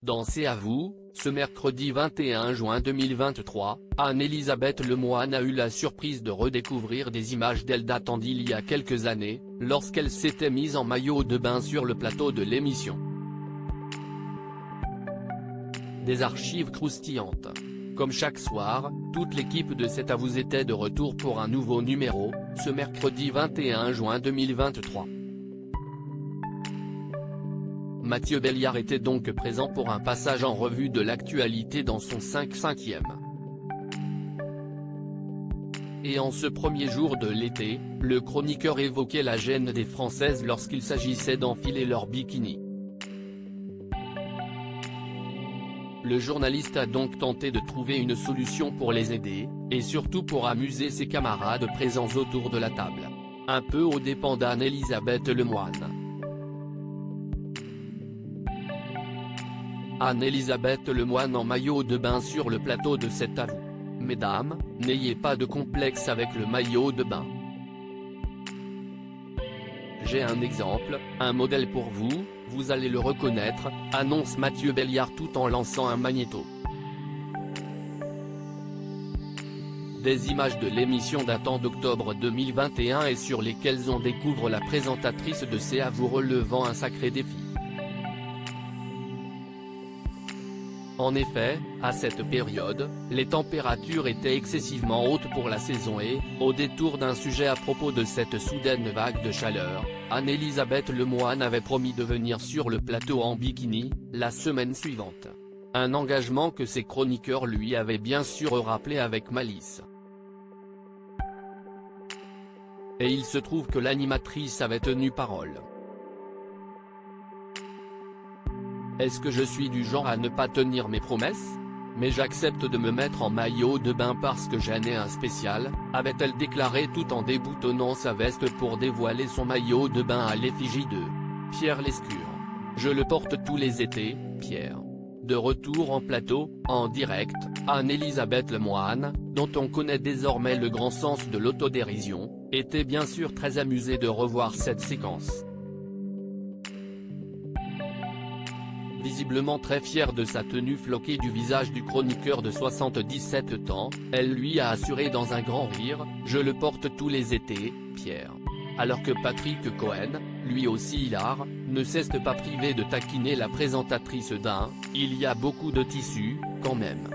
Dans C'est à vous, ce mercredi 21 juin 2023, Anne-Elisabeth Lemoine a eu la surprise de redécouvrir des images d'elle datant d'il y a quelques années, lorsqu'elle s'était mise en maillot de bain sur le plateau de l'émission. Des archives croustillantes. Comme chaque soir, toute l'équipe de C'est à vous était de retour pour un nouveau numéro, ce mercredi 21 juin 2023. Mathieu Belliard était donc présent pour un passage en revue de l'actualité dans son 5/5e. Et en ce premier jour de l'été, le chroniqueur évoquait la gêne des Françaises lorsqu'il s'agissait d'enfiler leur bikini. Le journaliste a donc tenté de trouver une solution pour les aider, et surtout pour amuser ses camarades présents autour de la table. Un peu aux dépens d'Anne-Elisabeth Lemoine. Anne-Elisabeth Lemoine en maillot de bain sur le plateau de C'est à vous. Mesdames, n'ayez pas de complexe avec le maillot de bain. J'ai un exemple, un modèle pour vous, vous allez le reconnaître, annonce Mathieu Belliard tout en lançant un magnéto. Des images de l'émission datant d'octobre 2021 et sur lesquelles on découvre la présentatrice de C'est à vous relevant un sacré défi. En effet, à cette période, les températures étaient excessivement hautes pour la saison et, au détour d'un sujet à propos de cette soudaine vague de chaleur, Anne-Elisabeth Lemoine avait promis de venir sur le plateau en bikini, la semaine suivante. Un engagement que ses chroniqueurs lui avaient bien sûr rappelé avec malice. Et il se trouve que l'animatrice avait tenu parole. Est-ce que je suis du genre à ne pas tenir mes promesses ? Mais j'accepte de me mettre en maillot de bain parce que j'en ai un spécial, avait-elle déclaré tout en déboutonnant sa veste pour dévoiler son maillot de bain à l'effigie de Pierre Lescure. Je le porte tous les étés, Pierre. De retour en plateau, en direct, Anne-Elisabeth Lemoine, dont on connaît désormais le grand sens de l'autodérision, était bien sûr très amusée de revoir cette séquence. Visiblement très fière de sa tenue floquée du visage du chroniqueur de 77 ans, elle lui a assuré dans un grand rire, « Je le porte tous les étés, Pierre ». Alors que Patrick Cohen, lui aussi hilar, ne cesse pas privé de taquiner la présentatrice d'un « Il y a beaucoup de tissu, quand même ».